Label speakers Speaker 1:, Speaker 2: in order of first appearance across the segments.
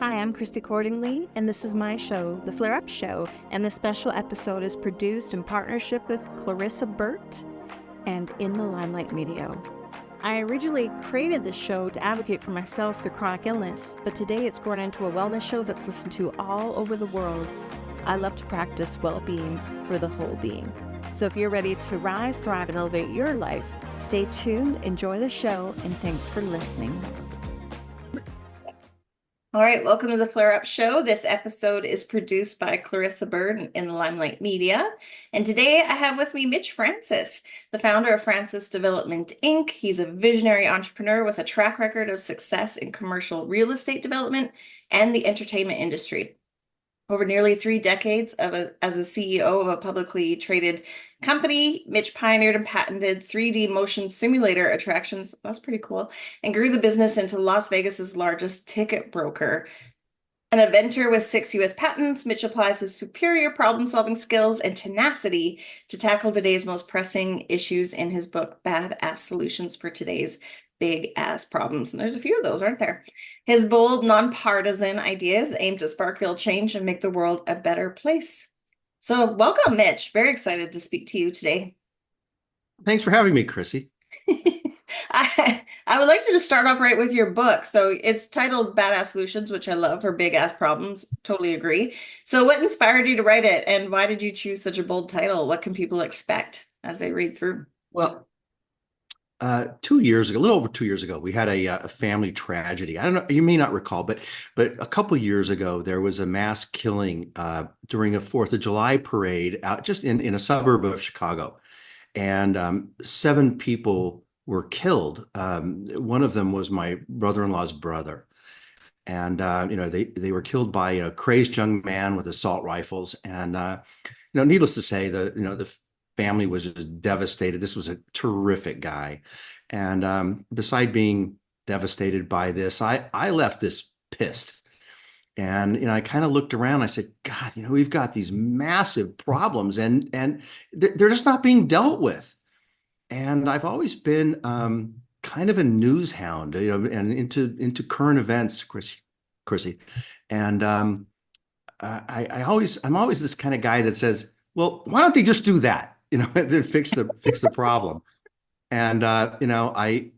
Speaker 1: Hi, I'm Chrissy Cordingley, and this is my show, The Flare Up Show, and this special episode is produced in partnership with Clarissa, Burt, and in the Limelight Media. I originally created this show to advocate for myself through chronic illness, but today it's grown into a wellness show that's listened to all over the world. I love to practice well-being for the whole being. So if you're ready to rise, thrive, and elevate your life, stay tuned, enjoy the show, and thanks for listening. All right, welcome to the Flare Up Show. This episode is produced by Clarissa, Burt in the Limelight Media. And today I have with me Mitch Francis, the founder of Francis Development, Inc. He's a visionary entrepreneur with a track record of success in commercial real estate development and the entertainment industry. Over nearly 3 decades as a CEO of a publicly traded company, Mitch pioneered and patented 3D motion simulator attractions. That's pretty cool. And grew the business into Las Vegas's largest ticket broker. An inventor with 6 U.S. patents, Mitch applies his superior problem-solving skills and tenacity to tackle today's most pressing issues in his book, Badass Solutions for Today's Big Ass Problems. And there's a few of those, aren't there? His bold, non-partisan ideas aim to spark real change and make the world a better place. So welcome, Mitch. Very excited to speak to you today.
Speaker 2: Thanks for having me, Chrissy.
Speaker 1: I would like to just start off right with your book. So it's titled Badass Solutions, which I love, for big ass problems. Totally agree. So what inspired you to write it, and why did you choose such a bold title? What can people expect as they read through?
Speaker 2: Well, 2 years ago, a little over 2 years ago, we had a family tragedy. I don't know, you may not recall, but a couple years ago, there was a mass killing during a 4th of July parade out just in a suburb of Chicago. And 7 people were killed. One of them was my brother-in-law's brother. And, they were killed by a crazed young man with assault rifles. And, needless to say, the family was just devastated. This was a terrific guy. And beside being devastated by this, I left this pissed. And, I kind of looked around. I said, God, we've got these massive problems and they're just not being dealt with. And I've always been kind of a news hound, and into current events, Chrissy. And I'm always this kind of guy that says, well, why don't they just do that? Then fix the problem. And I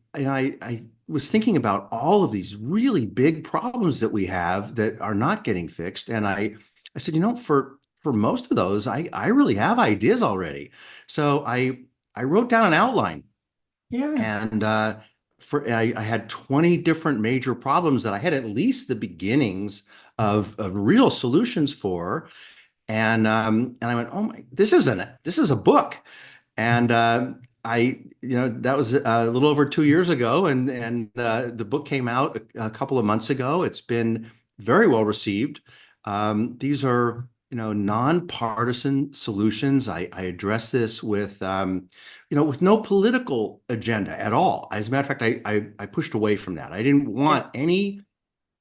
Speaker 2: was thinking about all of these really big problems that we have that are not getting fixed. And I said, for most of those, I really have ideas already. So I wrote down an outline.
Speaker 1: Yeah.
Speaker 2: And I had 20 different major problems that I had at least the beginnings of real solutions for. And I went, oh my, this is a book. And that was a little over 2 years ago, and the book came out a couple of months ago. It's been very well received. These are non-partisan solutions. I address this with with no political agenda at all. As a matter of fact, I pushed away from that. I didn't want any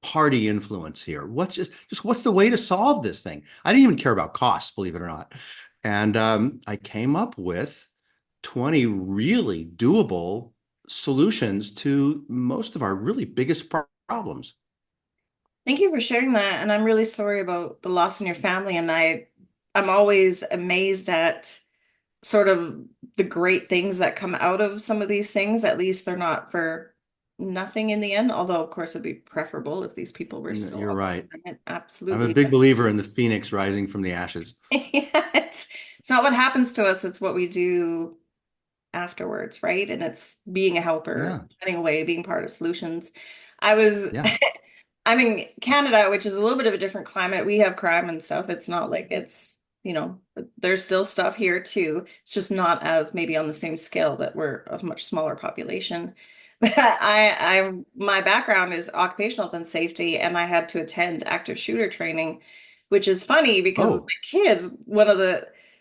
Speaker 2: party influence here. What's the way to solve this thing? I didn't even care about costs, believe it or not. And I came up with 20 really doable solutions to most of our really biggest problems.
Speaker 1: Thank you for sharing that. And I'm really sorry about the loss in your family. And I'm always amazed at sort of the great things that come out of some of these things. At least they're not for nothing in the end. Although, of course, it would be preferable if these people were still.
Speaker 2: You're right.
Speaker 1: Absolutely.
Speaker 2: I'm a big believer in the phoenix rising from the ashes.
Speaker 1: Yeah, it's not what happens to us. It's what we do afterwards, right? And it's being a helper, getting away, being part of solutions. I'm in Canada, which is a little bit of a different climate. We have crime and stuff. It's not like it's, there's still stuff here too. It's just not as maybe on the same scale, but we're a much smaller population. But my background is occupational health and safety, and I had to attend active shooter training, which is funny because with my kids,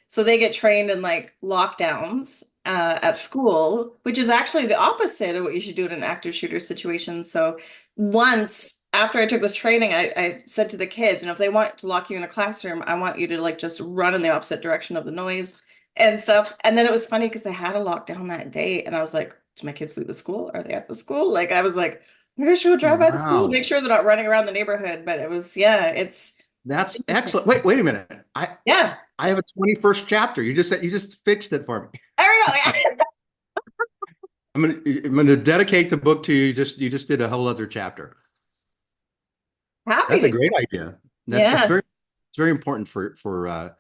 Speaker 1: so they get trained in like lockdowns at school, which is actually the opposite of what you should do in an active shooter situation. So once after I took this training, I said to the kids, if they want to lock you in a classroom, I want you to like just run in the opposite direction of the noise and stuff. And then it was funny because they had a lockdown that day, and I was like, do my kids leave the school? Are they at the school? Like, I was like, Maybe I should go drive by the school, make
Speaker 2: Wow.
Speaker 1: sure they're not running around the neighborhood. But it was, yeah, it's
Speaker 2: That's
Speaker 1: interesting.
Speaker 2: excellent. Wait a minute.
Speaker 1: Yeah.
Speaker 2: I have a 21st chapter. You just fixed it for me.
Speaker 1: There we go. Yeah.
Speaker 2: I'm gonna dedicate the book to you. You just did a whole other chapter.
Speaker 1: Happy
Speaker 2: That's a
Speaker 1: to.
Speaker 2: great idea. That's
Speaker 1: Yes.
Speaker 2: very it's very important for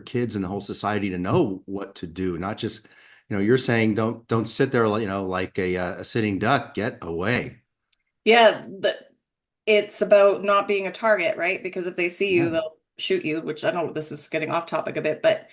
Speaker 2: kids and the whole society to know what to do, not just, you're saying don't sit there, like a sitting duck, get away.
Speaker 1: Yeah. It's about not being a target, right? Because if they see you,
Speaker 2: Yeah.
Speaker 1: they'll shoot you, which I know this is getting off topic a bit, but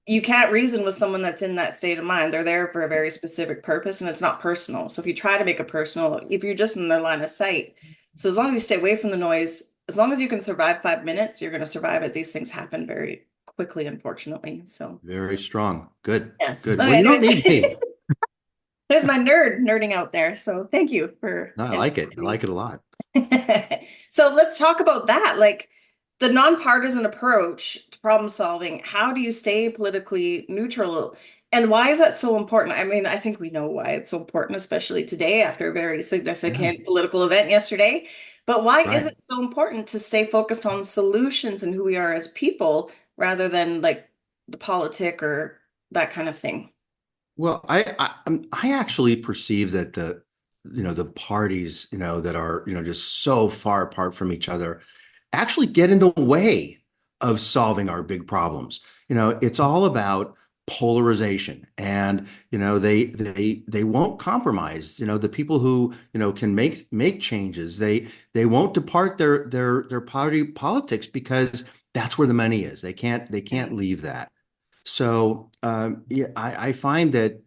Speaker 1: you can't reason with someone that's in that state of mind. They're there for a very specific purpose and it's not personal. So if you try to make it personal, if you're just in their line of sight, so as long as you stay away from the noise, as long as you can survive 5 minutes, you're going to survive it. These things happen very quickly, unfortunately. So,
Speaker 2: Very strong. Good.
Speaker 1: yes.
Speaker 2: Good. Well,
Speaker 1: Okay,
Speaker 2: you don't
Speaker 1: anyways,
Speaker 2: need me.
Speaker 1: there's my nerding out there. So thank you for
Speaker 2: No, I like it. I
Speaker 1: entertaining
Speaker 2: like it a lot.
Speaker 1: me. So let's talk about that. Like the nonpartisan approach to problem solving. How do you stay politically neutral? And why is that so important? I mean, I think we know why it's so important, especially today after a very
Speaker 2: Yeah.
Speaker 1: significant political event yesterday. But why is
Speaker 2: Right.
Speaker 1: it so important to stay focused on solutions and who we are as people rather than like the politic or that kind of thing?
Speaker 2: Well, I actually perceive that the parties, that are, just so far apart from each other actually get in the way of solving our big problems. It's all about polarization, and they won't compromise. The people who, can make changes, they won't depart their party politics because that's where the money is. They can't leave that. So yeah, I find that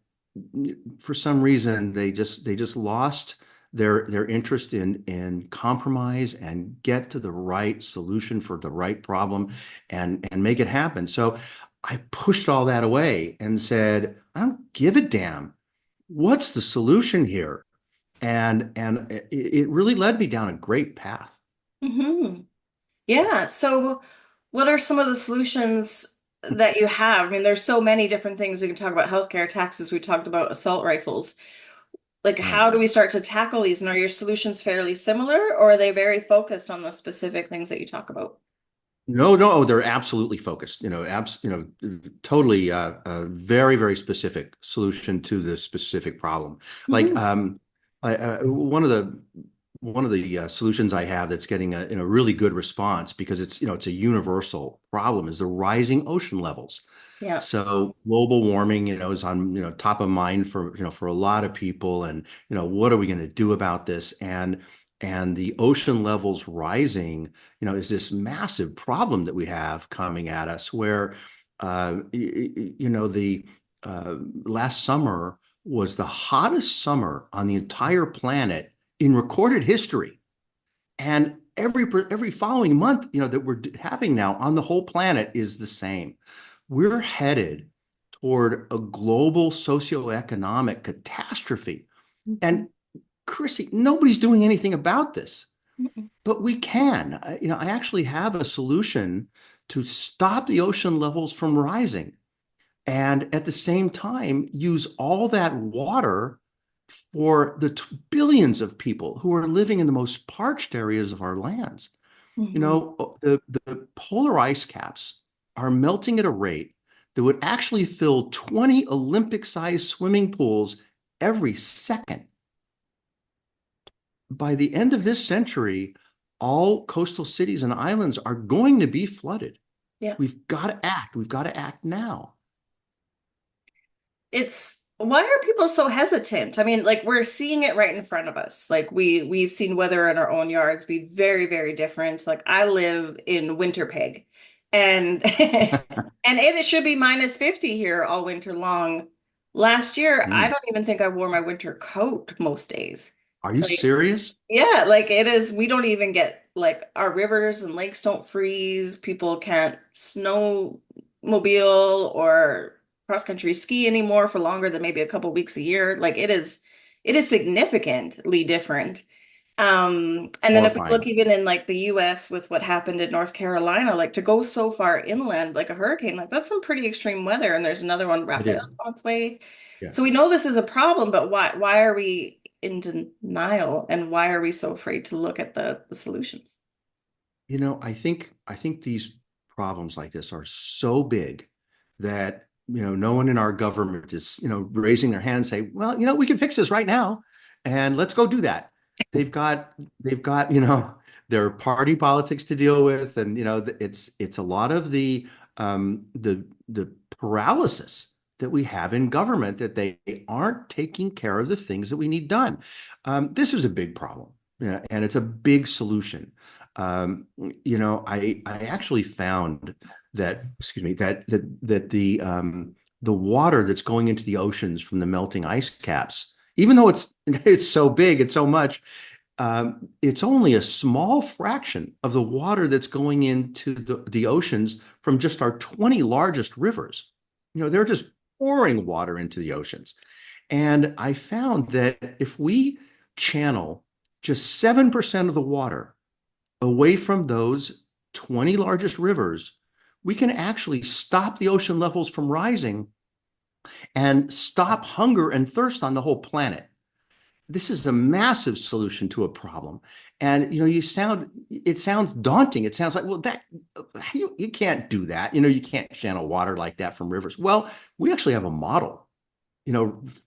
Speaker 2: for some reason they just lost their interest in compromise and get to the right solution for the right problem and make it happen. So I pushed all that away and said, I don't give a damn. What's the solution here? And it really led me down a great path.
Speaker 1: Hmm. Yeah. So, what are some of the solutions that you have? I mean, there's so many different things. We can talk about healthcare, taxes. We talked about assault rifles. Like,
Speaker 2: Right.
Speaker 1: how do we start to tackle these? And are your solutions fairly similar, or are they very focused on the specific things that you talk about?
Speaker 2: No, no, they're absolutely focused. Totally a very, very specific solution to the specific problem. Like
Speaker 1: Hmm.
Speaker 2: one of the solutions I have that's getting a really good response because it's a universal problem is the rising ocean levels.
Speaker 1: Yeah.
Speaker 2: So global warming, is on, top of mind for a lot of people. And, what are we going to do about this? And the ocean levels rising, is this massive problem that we have coming at us where, the last summer was the hottest summer on the entire planet in recorded history. And every following month, that we're having now on the whole planet is the same. We're headed toward a global socioeconomic catastrophe.
Speaker 1: Mhm.
Speaker 2: And Chrissy, nobody's doing anything about this,
Speaker 1: Mhm.
Speaker 2: but we can. I actually have a solution to stop the ocean levels from rising and at the same time use all that water for the billions of people who are living in the most parched areas of our lands.
Speaker 1: Mhm.
Speaker 2: The polar ice caps are melting at a rate that would actually fill 20 Olympic-sized swimming pools every second. By the end of this century, all coastal cities and islands are going to be flooded.
Speaker 1: Yeah.
Speaker 2: We've got to act. We've got to act now.
Speaker 1: It's why are people so hesitant? I mean, like we're seeing it right in front of us. Like we've seen weather in our own yards be very, very different. Like I live in Winterpeg and and it should be minus 50 here all winter long. Last year, I
Speaker 2: Mm.
Speaker 1: don't even think I wore my winter coat most days.
Speaker 2: Are you
Speaker 1: Like,
Speaker 2: serious?
Speaker 1: yeah, like it is, we don't even get like our rivers and lakes don't freeze. People can't snowmobile or cross country ski anymore for longer than maybe a couple weeks a year. Like it is significantly different. And then if we look
Speaker 2: Horrifying.
Speaker 1: even in like the US with what happened in North Carolina, like to go so far inland, like a hurricane, like that's some pretty extreme weather. And there's another one,
Speaker 2: It
Speaker 1: Raphael,
Speaker 2: is.
Speaker 1: on its way.
Speaker 2: Yeah.
Speaker 1: So we know this is a problem, but why are we in denial, and why are we so afraid to look at the solutions?
Speaker 2: I think these problems like this are so big that, no one in our government is, raising their hand and say, well, we can fix this right now and let's go do that. They've got they've got, their party politics to deal with, and it's a lot of the paralysis that we have in government, that they aren't taking care of the things that we need done. This is a big problem, yeah, and it's a big solution. I actually found that, excuse me, that the water that's going into the oceans from the melting ice caps, even though it's so big, it's so much, it's only a small fraction of the water that's going into the oceans from just our 20 largest rivers. They're just pouring water into the oceans. And I found that if we channel just 7% of the water away from those 20 largest rivers, we can actually stop the ocean levels from rising and stop hunger and thirst on the whole planet. This is a massive solution to a problem. And it sounds daunting. It sounds like, well, that you can't do that. You can't channel water like that from rivers. Well, we actually have a model,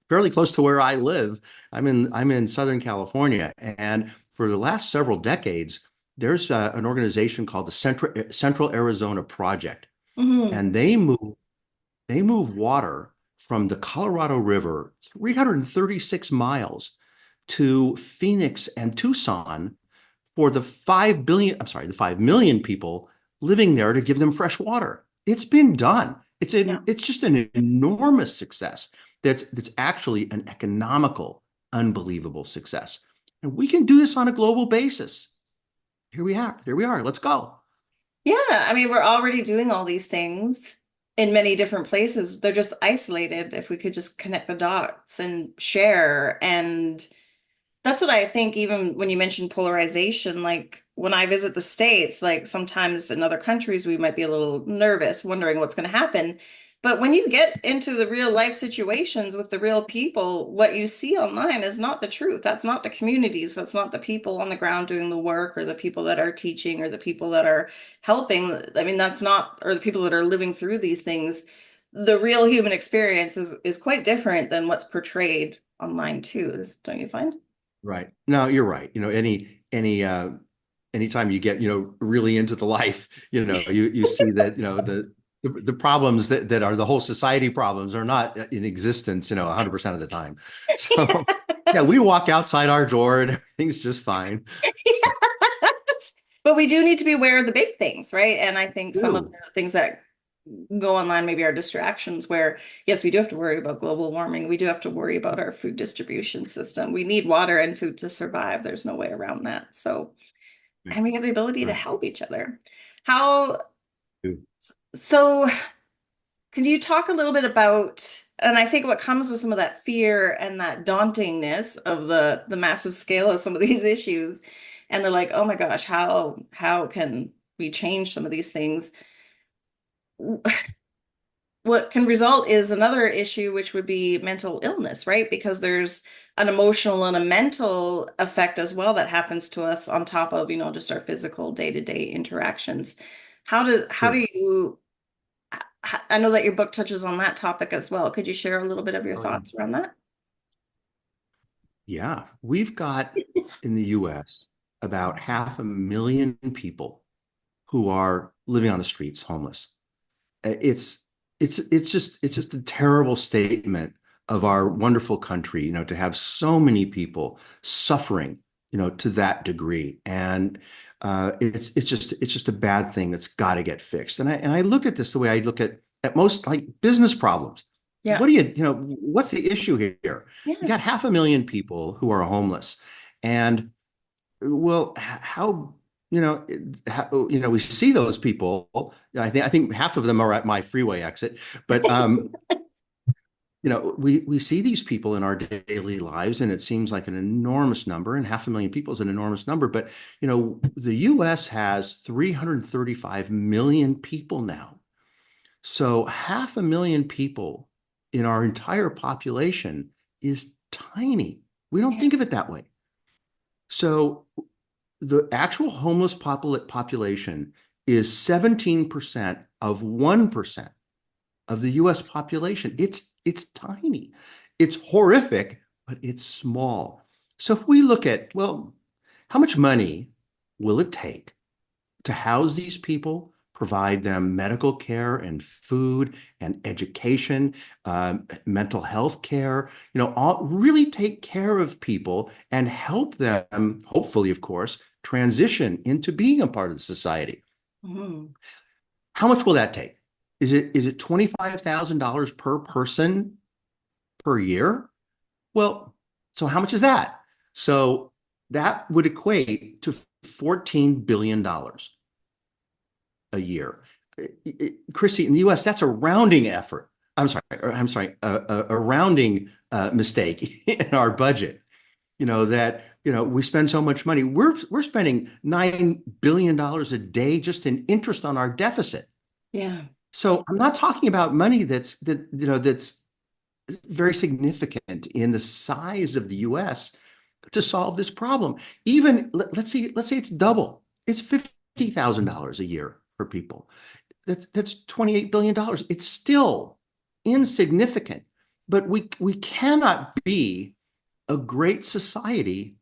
Speaker 2: fairly close to where I live. I'm in Southern California, and for the last several decades, there's an organization called the Central Arizona Project,
Speaker 1: Hmm.
Speaker 2: and they move water from the Colorado River 336 miles to Phoenix and Tucson for the 5 million people living there, to give them fresh water. It's been done.
Speaker 1: Yeah.
Speaker 2: It's just an enormous success. That's actually an economical, unbelievable success. And we can do this on a global basis. Here we are. Here we are. Let's go.
Speaker 1: Yeah, I mean, we're already doing all these things in many different places. They're just isolated. If we could just connect the dots and share. And that's what I think, even when you mentioned polarization, like when I visit the States, like sometimes in other countries, we might be a little nervous, wondering what's going to happen. But when you get into the real life situations with the real people, what you see online is not the truth. That's not the communities. That's not the people on the ground doing the work, or the people that are teaching, or the people that are helping. I mean, that's not, or the people that are living through these things. The real human experience is quite different than what's portrayed online too, don't you find?
Speaker 2: Right. No, you're right. Anytime you get, really into the life, you see that, the problems that are the whole society problems are not in existence, 100% of the time. So yeah, we walk outside our door and everything's just fine.
Speaker 1: But we do need to be aware of the big things, right? And I think some of
Speaker 2: Ooh,
Speaker 1: the things that go online maybe are distractions, where, yes, we do have to worry about global warming. We do have to worry about our food distribution system. We need water and food to survive. There's no way around that. So,
Speaker 2: right,
Speaker 1: and we have the ability to
Speaker 2: right.
Speaker 1: help each other. How,
Speaker 2: Ooh.
Speaker 1: so can you talk a little bit about, and I think what comes with some of that fear and that dauntingness of the massive scale of some of these issues, and they're like, oh my gosh, how can we change some of these things? What can result is another issue, which would be mental illness, right? Because there's an emotional and a mental effect as well that happens to us on top of, just our physical day-to-day interactions. How do
Speaker 2: Sure.
Speaker 1: you, I know that your book touches on that topic as well. Could you share a little bit of your
Speaker 2: Oh, yeah.
Speaker 1: thoughts around that?
Speaker 2: Yeah, we've got in the US about 500,000 people who are living on the streets, homeless. It's it's just a terrible statement of our wonderful country, to have so many people suffering, to that degree. And it's just a bad thing that's got to get fixed. And I looked at this the way I look at most, like, business problems.
Speaker 1: Yeah.
Speaker 2: What do what's the issue here? You
Speaker 1: Yeah.
Speaker 2: got 500,000 people who are homeless, and, well, how, we see those people. I think half of them are at my freeway exit, but we see these people in our daily lives, and it seems like an enormous number, and 500,000 people is an enormous number. But the U.S. has 335 million people now, so 500,000 people in our entire population is tiny. We don't think of it that way. So the actual homeless population is 17% of 1% of the US population. It's tiny. It's horrific, but it's small. So if we look at, well, how much money will it take to house these people, provide them medical care and food and education, mental health care, really take care of people and help them, hopefully, of course, transition into being a part of the society.
Speaker 1: Mhm.
Speaker 2: How much will that take? Is it $25,000 per person per year? Well, so how much is that? So that would equate to $14 billion a year. Chrissy, in the US, that's a rounding effort. I'm sorry, a rounding mistake in our budget. We spend so much money. We're spending $9 billion a day just in interest on our deficit.
Speaker 1: Yeah.
Speaker 2: So I'm not talking about money that's very significant in the size of the US to solve this problem. Even let's say it's double. It's $50,000 a year for people. That's $28 billion. It's still insignificant, but we cannot be a great society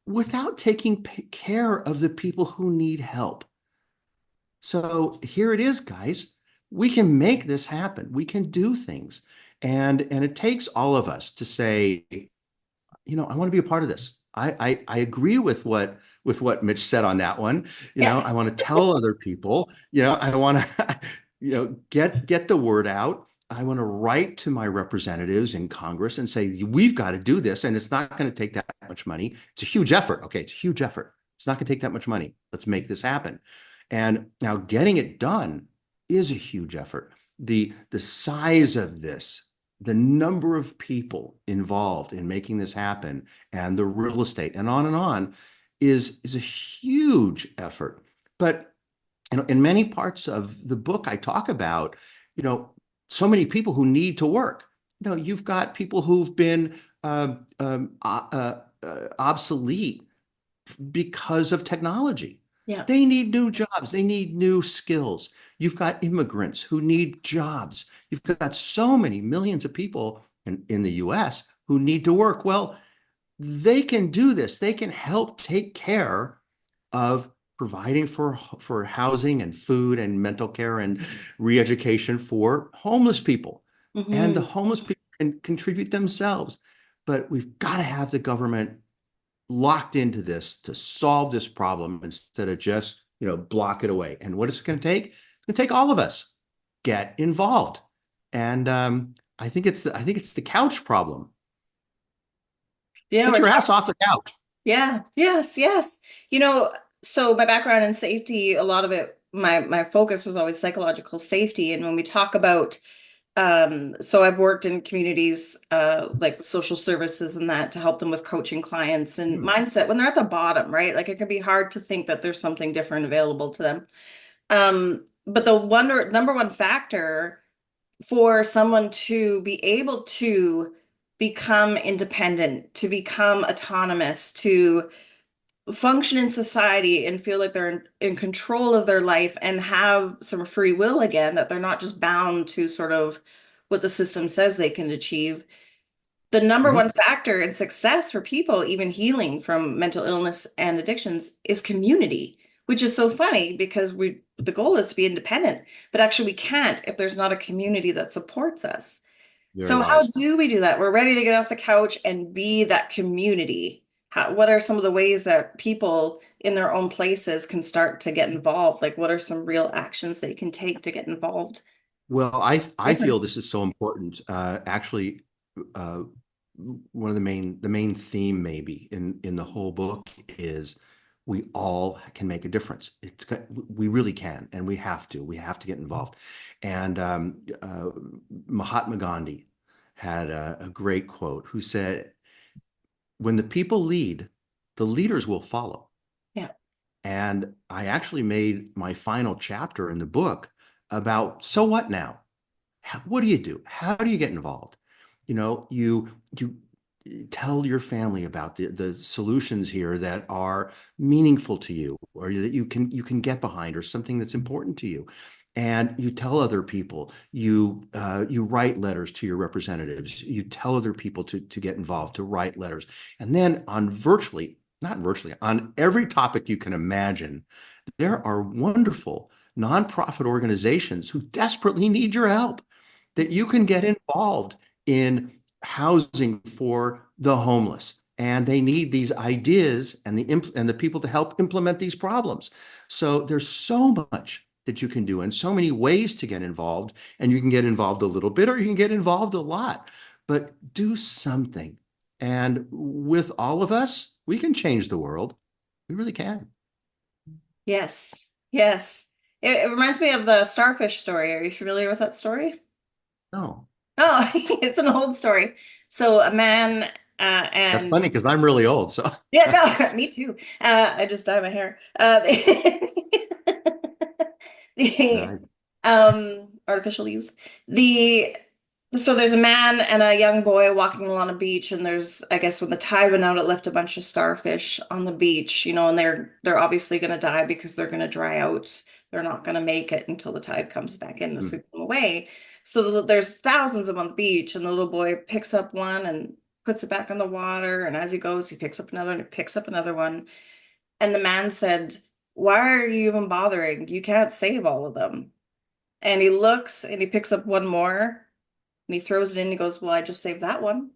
Speaker 2: without taking care of the people who need help. So here it is, guys. We can make this happen. We can do things. And it takes all of us to say, I want to be a part of this. I agree with what Mitch said on that one.
Speaker 1: Yeah.
Speaker 2: I want to tell other people, I want to, get the word out. I want to write to my representatives in Congress and say, we've got to do this. And it's not going to take that much money. It's a huge effort. Okay. It's a huge effort. It's not going to take that much money. Let's make this happen. And now getting it done is a huge effort. The size of this, the number of people involved in making this happen, and the real estate, and on is a huge effort. But in many parts of the book, I talk about so many people who need to work. You've got people who've been obsolete because of technology.
Speaker 1: Yeah.
Speaker 2: They need new jobs. They need new skills. You've got immigrants who need jobs. You've got so many millions of people in the US who need to work. Well, they can do this. They can help take care of providing for housing and food and mental care and re-education for homeless people. And the
Speaker 1: Hmm.
Speaker 2: homeless people can contribute themselves. But we've got to have the government locked into this to solve this problem instead of just block it away. And what it's going to take? It's going to take all of us get involved. And I think it's the couch problem.
Speaker 1: Yeah.
Speaker 2: Get your ass off the couch.
Speaker 1: Yeah, yes, yes. You know, so my background in safety, a lot of it, my focus was always psychological safety. And when we talk about, so I've worked in communities, like social services and that to help them with coaching clients and mindset when they're at the bottom, right? Like it can be hard to think that there's something different available to them. But the number one factor for someone to be able to become independent, to become autonomous, to function in society and feel like they're in control of their life and have some free will again, that they're not just bound to sort of what the system says they can achieve. The number
Speaker 2: Mhm.
Speaker 1: one factor in success for people, even healing from mental illness and addictions, is community, which is so funny because the goal is to be independent, but actually we can't if there's not a community that supports us.
Speaker 2: Very
Speaker 1: So how
Speaker 2: wise.
Speaker 1: do we do that? We're ready to get off the couch and be that community. What are some of the ways that people in their own places can start to get involved? Like, what are some real actions they can take to get involved?
Speaker 2: Well, I
Speaker 1: Different.
Speaker 2: feel this is so important. Actually, uh, one of the main theme maybe in the whole book is we all can make a difference. We really can, and we have to. We have to get involved. And Mahatma Gandhi had a great quote who said, "When the people lead, the leaders will follow."
Speaker 1: Yeah.
Speaker 2: And I actually made my final chapter in the book about, so what now? What do you do? How do you get involved? You tell your family about the solutions here that are meaningful to you, or that you can get behind, or something that's important to you. And you tell other people, you write letters to your representatives, you tell other people to get involved, to write letters. And then on not virtually, on every topic you can imagine, there are wonderful nonprofit organizations who desperately need your help, that you can get involved in housing for the homeless. And they need these ideas and the people to help implement these problems. So there's so much that you can do, and so many ways to get involved. And you can get involved a little bit, or you can get involved a lot, but do something. And with all of us, we can change the world. We really can.
Speaker 1: Yes. Yes. It reminds me of the starfish story. Are you familiar with that story?
Speaker 2: No,
Speaker 1: Oh, it's an old story. So a man
Speaker 2: that's
Speaker 1: and
Speaker 2: funny because I'm really old. So
Speaker 1: yeah, no, me too. I just dye my hair. The
Speaker 2: no,
Speaker 1: artificial youth. The So there's a man and a young boy walking along a beach, and there's, I guess, when the tide went out, it left a bunch of starfish on the beach, and they're obviously going to die because they're going to dry out. They're not going to make it until the tide comes back in to
Speaker 2: mm,
Speaker 1: sweep them away. So there's thousands of them on the beach, and the little boy picks up one and puts it back in the water. And as he goes, he picks up another and he picks up another one. And the man said, "Why are you even bothering? You can't save all of them." And he looks and he picks up one more. And he throws it in and he goes, "Well, I just saved that one."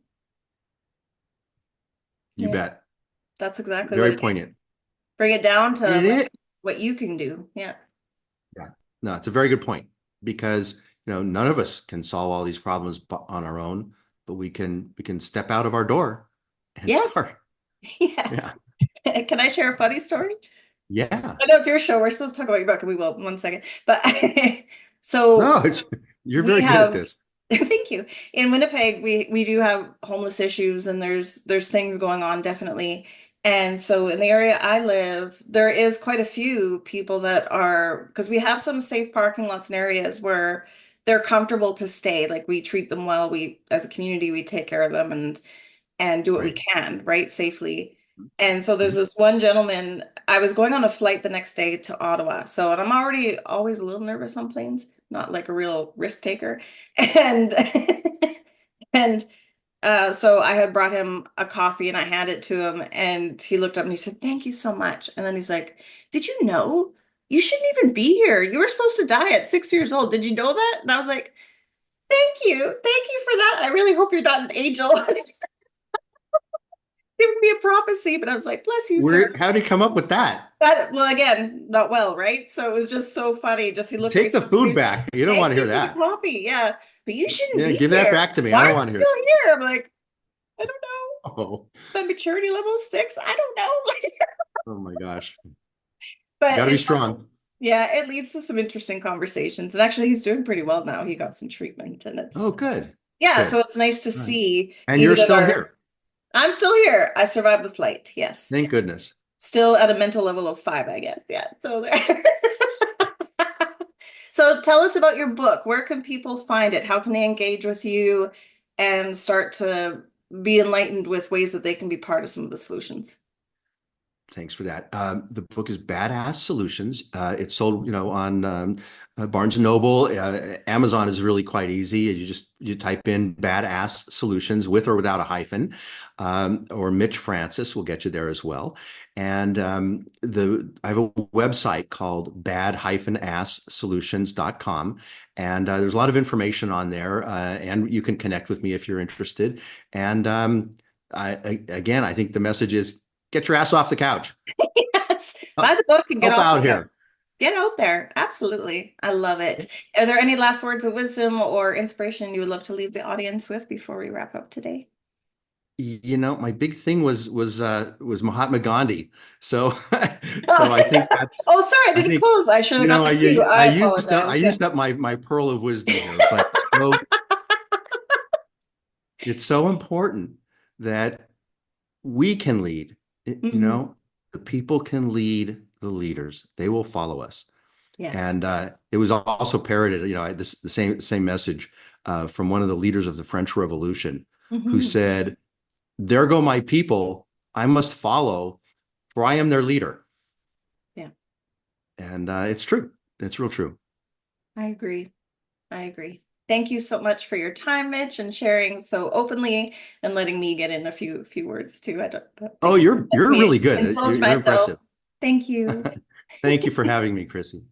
Speaker 2: you
Speaker 1: Yeah,
Speaker 2: bet.
Speaker 1: that's exactly what
Speaker 2: Very
Speaker 1: it is.
Speaker 2: poignant.
Speaker 1: Bring it down to
Speaker 2: It
Speaker 1: like
Speaker 2: is.
Speaker 1: what you can do. Yeah.
Speaker 2: Yeah. No, it's a very good point, because none of us can solve all these problems on our own, but we can step out of our door and
Speaker 1: Yes.
Speaker 2: start.
Speaker 1: Yeah.
Speaker 2: Yeah.
Speaker 1: Can I share a funny story?
Speaker 2: Yeah.
Speaker 1: I know it's your show. We're supposed to talk about your book, and we will in 1 second. But so
Speaker 2: No, you're
Speaker 1: we
Speaker 2: very good at
Speaker 1: have,
Speaker 2: this.
Speaker 1: thank you. In Winnipeg, we do have homeless issues, and there's things going on definitely. And so in the area I live, there is quite a few people that are, because we have some safe parking lots in areas where they're comfortable to stay. Like we treat them well. We, as a community, we take care of them and do what we
Speaker 2: Right.
Speaker 1: can, right, safely. And so there's
Speaker 2: Mhm.
Speaker 1: this one gentleman, I was going on a flight the next day to Ottawa. So, and I'm already always a little nervous on planes, not like a real risk taker. And and so I had brought him a coffee and I handed it to him, and he looked up and he said, "Thank you so much." And then he's like, "Did you know you shouldn't even be here? You were supposed to die at 6 years old. Did you know that?" And I was like, "Thank you. Thank you for that. I really hope you're not an angel." Giving me a prophecy, but I was like, "Bless you, sir."
Speaker 2: How did he come up with that?
Speaker 1: That, well, again, not well, right? So it was just so funny. Just he looked at me,
Speaker 2: Take the
Speaker 1: so
Speaker 2: food back. You don't want
Speaker 1: thank
Speaker 2: to hear
Speaker 1: you for the
Speaker 2: that.
Speaker 1: coffee. Yeah, but you shouldn't
Speaker 2: Yeah,
Speaker 1: be
Speaker 2: give that
Speaker 1: here.
Speaker 2: back to me. I
Speaker 1: Why are
Speaker 2: don't
Speaker 1: you
Speaker 2: want to hear
Speaker 1: still
Speaker 2: it.
Speaker 1: here? I'm like, I don't know.
Speaker 2: Oh,
Speaker 1: My maturity level is 6. I don't know.
Speaker 2: oh my gosh. You
Speaker 1: But
Speaker 2: got to be strong.
Speaker 1: yeah, it leads to some interesting conversations. And actually, he's doing pretty well now. He got some treatment, and
Speaker 2: Oh, good.
Speaker 1: yeah, so
Speaker 2: Good.
Speaker 1: it's nice to
Speaker 2: All right.
Speaker 1: see
Speaker 2: And you're
Speaker 1: even in
Speaker 2: still
Speaker 1: our.
Speaker 2: here.
Speaker 1: I'm still here. I survived the flight. Yes.
Speaker 2: Thank goodness.
Speaker 1: Still at a mental level of 5, I guess. Yeah. So there. So tell us about your book. Where can people find it? How can they engage with you and start to be enlightened with ways that they can be part of some of the solutions?
Speaker 2: Thanks for that. The book is Badass Solutions. It's sold, on Barnes and Noble. Amazon is really quite easy. You type in Badass Solutions with or without a hyphen, or Mitch Francis will get you there as well. And I have a website called bad-asssolutions.com, and there's a lot of information on there, and you can connect with me if you're interested. And again, I think the message is, get your ass off the couch.
Speaker 1: Yes. Buy
Speaker 2: Help
Speaker 1: the book and get off
Speaker 2: out
Speaker 1: the couch.
Speaker 2: here.
Speaker 1: Get out there. Absolutely. I love it. Are there any last words of wisdom or inspiration you would love to leave the audience with before we wrap up today?
Speaker 2: My big thing was Mahatma Gandhi. So so I think
Speaker 1: Oh,
Speaker 2: that's
Speaker 1: sorry, I
Speaker 2: I
Speaker 1: didn't
Speaker 2: think
Speaker 1: close. I should have got the cue.
Speaker 2: I
Speaker 1: I
Speaker 2: used up I
Speaker 1: apologize. Yeah.
Speaker 2: used up my pearl of wisdom here, but it's so important that we can lead.
Speaker 1: Mhm.
Speaker 2: The people can lead the leaders. They will follow us.
Speaker 1: Yes.
Speaker 2: And it was also parroted, the same message from one of the leaders of the French Revolution, who
Speaker 1: Mhm.
Speaker 2: said, there go my people. I must follow, for I am their leader.
Speaker 1: Yeah,
Speaker 2: And it's true. It's real true.
Speaker 1: I agree. I agree. Thank you so much for your time, Mitch, and sharing so openly and letting me get in a few words too. I don't
Speaker 2: Oh,
Speaker 1: think
Speaker 2: you're
Speaker 1: let me
Speaker 2: really good.
Speaker 1: indulge
Speaker 2: You're
Speaker 1: myself.
Speaker 2: impressive.
Speaker 1: Thank you.
Speaker 2: Thank you for having me, Chrissy.